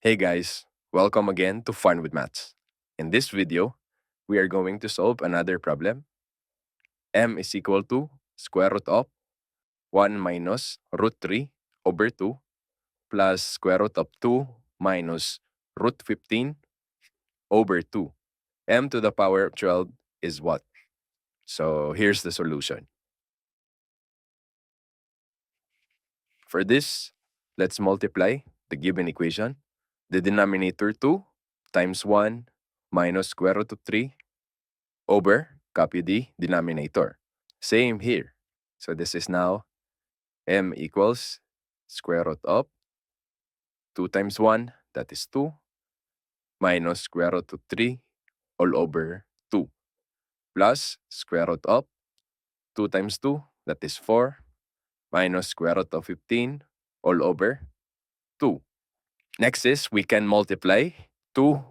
Hey guys, welcome again to Fun with Maths. In this video, we are going to solve another problem. M is equal to square root of 1 minus root 3 over 2 plus square root of 2 minus root 15 over 2. M to the power of 12 is what? So here's the solution. For this, let's multiply the given equation. The denominator 2 times 1 minus square root of 3 over, copy the denominator. Same here. So this is now m equals square root of 2 times 1, that is 2, minus square root of 3 all over 2, plus square root of 2 times 2, that is 4, minus square root of 15 all over 2. Next is we can multiply 2,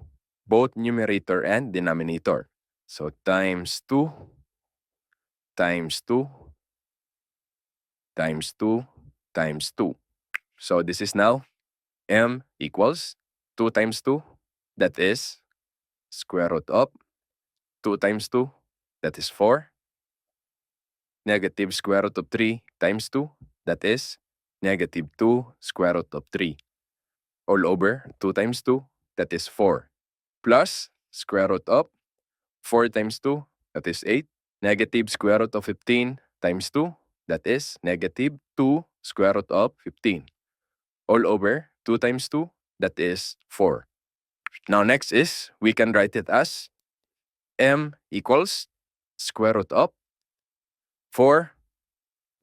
both numerator and denominator. So times 2 times 2 times 2 times 2. So this is now m equals 2 times 2, that is square root of 2 times 2, that is 4, negative square root of 3 times 2, that is negative 2 square root of 3, all over 2 times 2, that is 4, plus square root of 4 times 2, that is 8, negative square root of 15 times 2, that is negative 2 square root of 15, all over 2 times 2, that is 4. Now next is, we can write it as m equals square root of 4.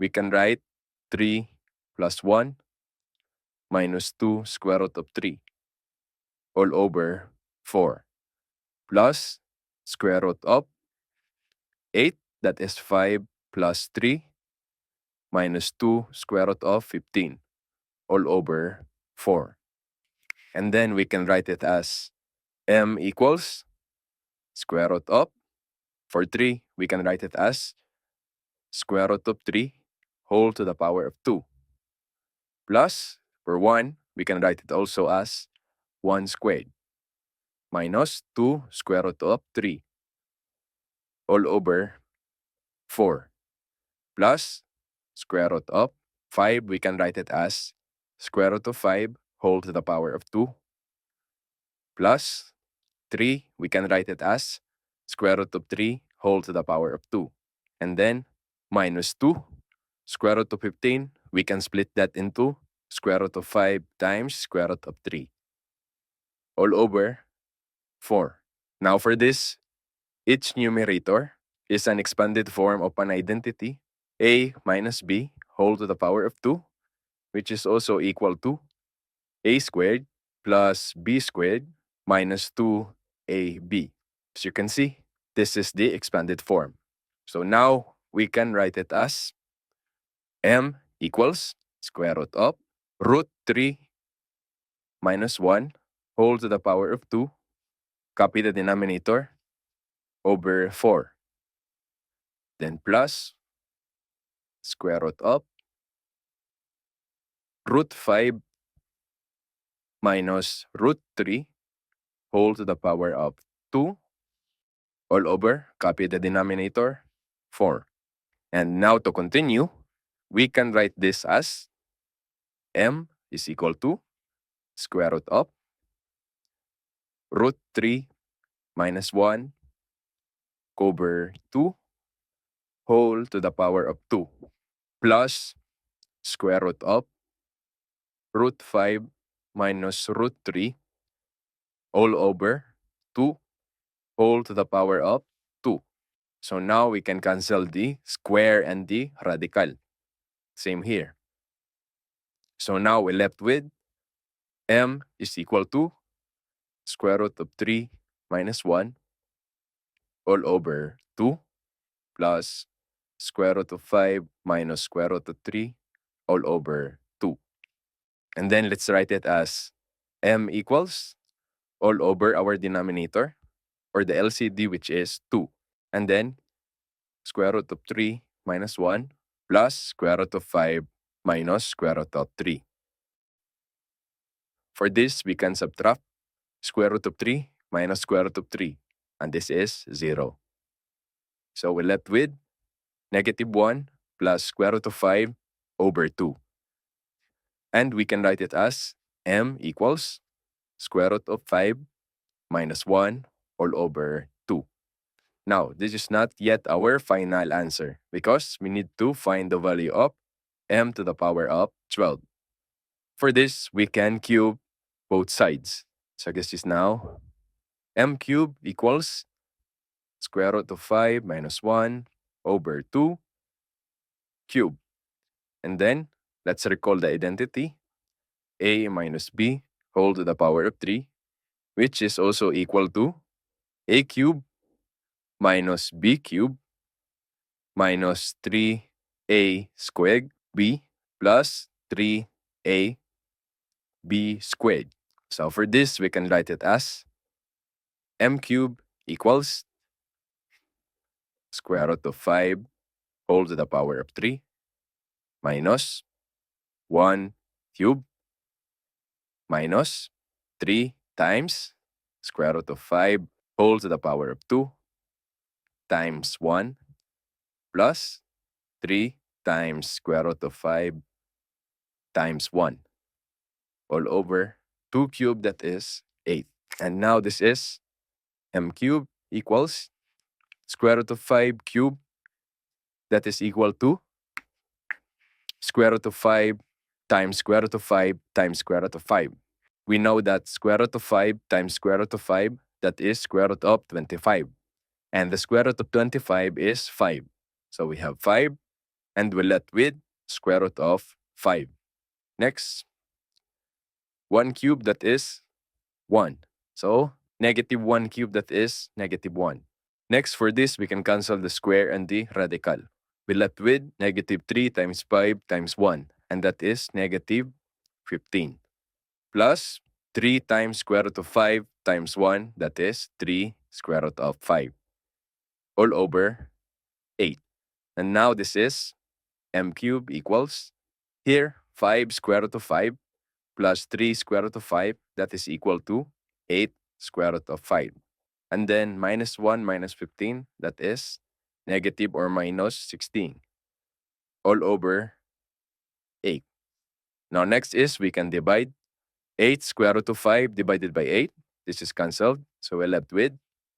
We can write 3 plus 1 minus 2 square root of 3 all over 4 plus square root of 8, that is 5 plus 3 minus 2 square root of 15 all over 4. And then we can write it as m equals square root of, for 3, we can write it as square root of 3 whole to the power of 2. Plus, for 1, we can write it also as 1 squared minus 2 square root of 3 all over 4. Plus, square root of 5, we can write it as square root of 5 whole to the power of 2. Plus, 3, we can write it as square root of 3 whole to the power of 2. And then, minus 2, square root of 15, we can split that into square root of 5 times square root of 3 all over 4. Now for this, each numerator is an expanded form of an identity, a minus b whole to the power of 2, which is also equal to a squared plus b squared minus 2ab. As you can see, this is the expanded form. So now we can write it as m equals square root of root 3 minus 1 whole to the power of 2, copy the denominator, over 4. Then plus square root of root 5 minus root 3 whole to the power of 2 all over, copy the denominator, 4. And now to continue, we can write this as m is equal to square root of root 3 minus 1 over 2 whole to the power of 2 plus square root of root 5 minus root 3 all over 2 whole to the power of 2. So now we can cancel the square and the radical. Same here. So now we're left with m is equal to square root of 3 minus 1 all over 2 plus square root of 5 minus square root of 3 all over 2. And then let's write it as m equals all over our denominator, or the LCD, which is 2. And then square root of 3 minus 1 plus square root of 5 minus square root of 3. For this, we can subtract square root of 3 minus square root of 3, and this is 0. So we're left with negative 1 plus square root of 5 over 2. And we can write it as m equals square root of 5 minus 1 all over 2. Now, this is not yet our final answer because we need to find the value of m to the power of 12. For this, we can cube both sides. So this is now m cubed equals square root of 5 minus 1 over 2 cube. And then, let's recall the identity. A minus b whole to the power of 3, which is also equal to a cube minus b cube minus 3a squared b plus 3a b squared. So for this, we can write it as m cubed equals square root of 5 whole to the power of 3 minus 1 cube minus 3 times square root of 5 whole to the power of 2 times 1 plus 3 times square root of 5 times 1 all over 2 cubed, that is 8. And now this is m cubed equals square root of 5 cubed, that is equal to square root of 5 times square root of 5 times square root of 5. We know that square root of 5 times square root of 5, that is square root of 25. And the square root of 25 is 5. So we have 5, and we're left with square root of 5. Next, 1 cube, that is 1. So negative 1 cube, that is negative 1. Next, for this, we can cancel the square and the radical. We're left with negative 3 times 5 times 1, and that is negative 15. Plus 3 times square root of 5 times 1, that is 3 square root of 5, all over 8. And now this is m cubed equals, here, 5 square root of 5 plus 3 square root of 5, that is equal to 8 square root of 5. And then minus 1 minus 15, that is negative or minus 16, all over 8. Now next is we can divide 8 square root of 5 divided by 8. This is cancelled, so we're left with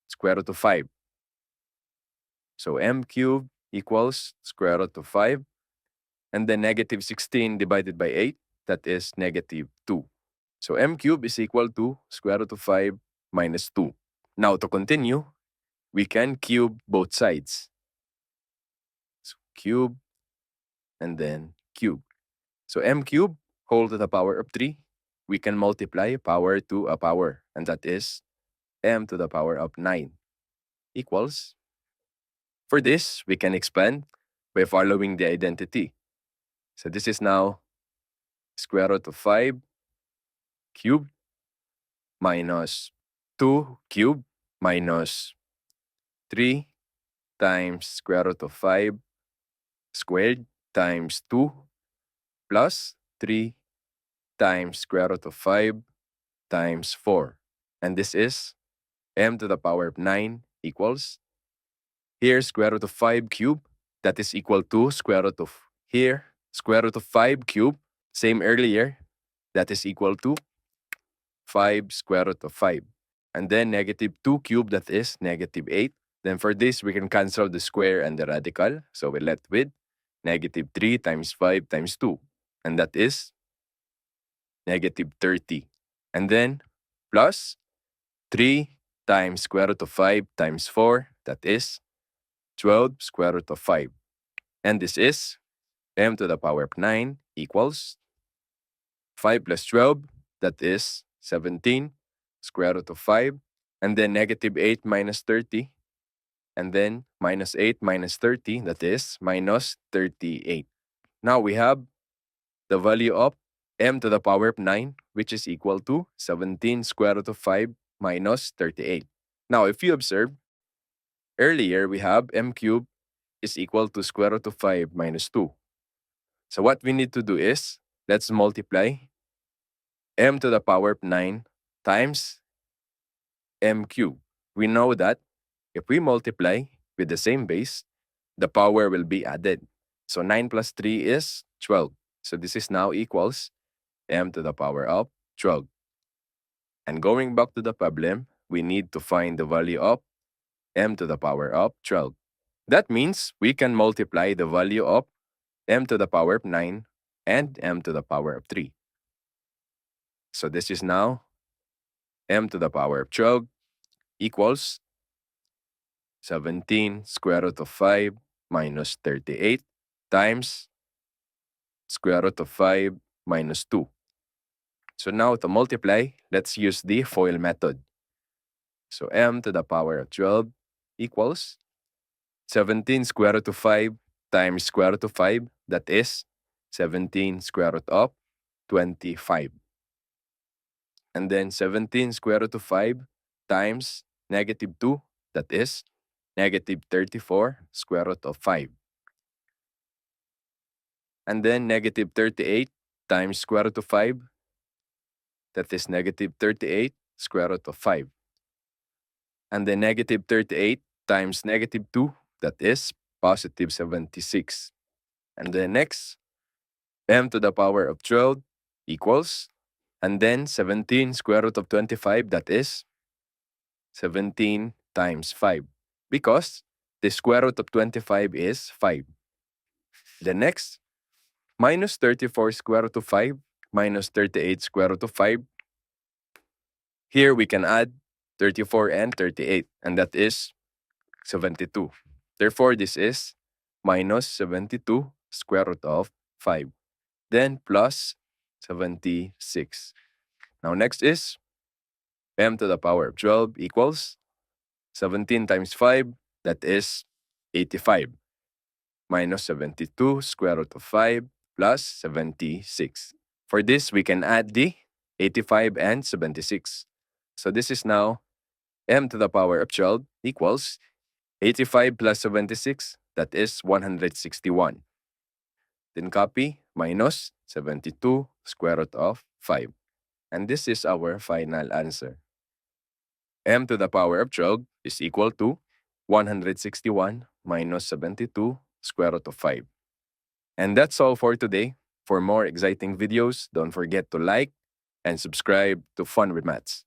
square root of 5. So m cubed equals square root of 5. And then negative 16 divided by 8, that is negative 2. So m cubed is equal to square root of 5 minus 2. Now to continue, we can cube both sides. So cube and then cube. So m cubed whole to the power of 3, we can multiply power to a power, and that is m to the power of 9 equals. For this, we can expand by following the identity. So this is now square root of 5 cubed minus 2 cubed minus 3 times square root of 5 squared times 2 plus 3 times square root of 5 times 4. And this is m to the power of 9 equals, here square root of 5 cubed, that is equal to square root of, here square root of 5 cubed, same earlier, that is equal to 5 square root of 5. And then negative 2 cubed, that is negative 8. Then for this, we can cancel the square and the radical. So we're left with negative 3 times 5 times 2. And that is negative 30. And then plus 3 times square root of 5 times 4, that is 12 square root of 5. And this is m to the power of 9 equals 5 plus 12, that is 17 square root of 5. And then negative 8 minus 30. And then minus 8 minus 30, that is minus 38. Now we have the value of m to the power of 9, which is equal to 17 square root of 5 minus 38. Now, if you observe, earlier we have m cubed is equal to square root of 5 minus 2. So what we need to do is, let's multiply m to the power of 9 times m cubed. We know that if we multiply with the same base, the power will be added. So 9 plus 3 is 12. So this is now equals m to the power of 12. And going back to the problem, we need to find the value of m to the power of 12. That means we can multiply the value of m to the power of 9 and m to the power of 3. So this is now m to the power of 12 equals 17 square root of 5 minus 38 times square root of 5 minus 2. So now to multiply, let's use the FOIL method. So m to the power of 12 equals 17 square root of 5 times square root of 5, that is 17 square root of 25. And then 17 square root of 5 times negative 2, that is negative 34 square root of 5. And then negative 38 times square root of 5, that is negative 38 square root of 5. And then negative 38 times negative 2, that is positive 76. And then next, m to the power of 12 equals, and then 17 square root of 25, that is 17 times 5, because the square root of 25 is 5. The next, minus 34 square root of 5 minus 38 square root of 5. Here we can add 34 and 38, and that is 72. Therefore, this is minus 72 square root of 5. Then plus 76. Now next is m to the power of 12 equals 17 times 5, that is 85, minus 72 square root of 5 plus 76. For this, we can add the 85 and 76. So this is now m to the power of 12 equals 85 plus 76, that is 161. Then copy minus 72 square root of 5. And this is our final answer. M to the power of 12 is equal to 161 minus 72 square root of 5. And that's all for today. For more exciting videos, don't forget to like and subscribe to Fun with Maths.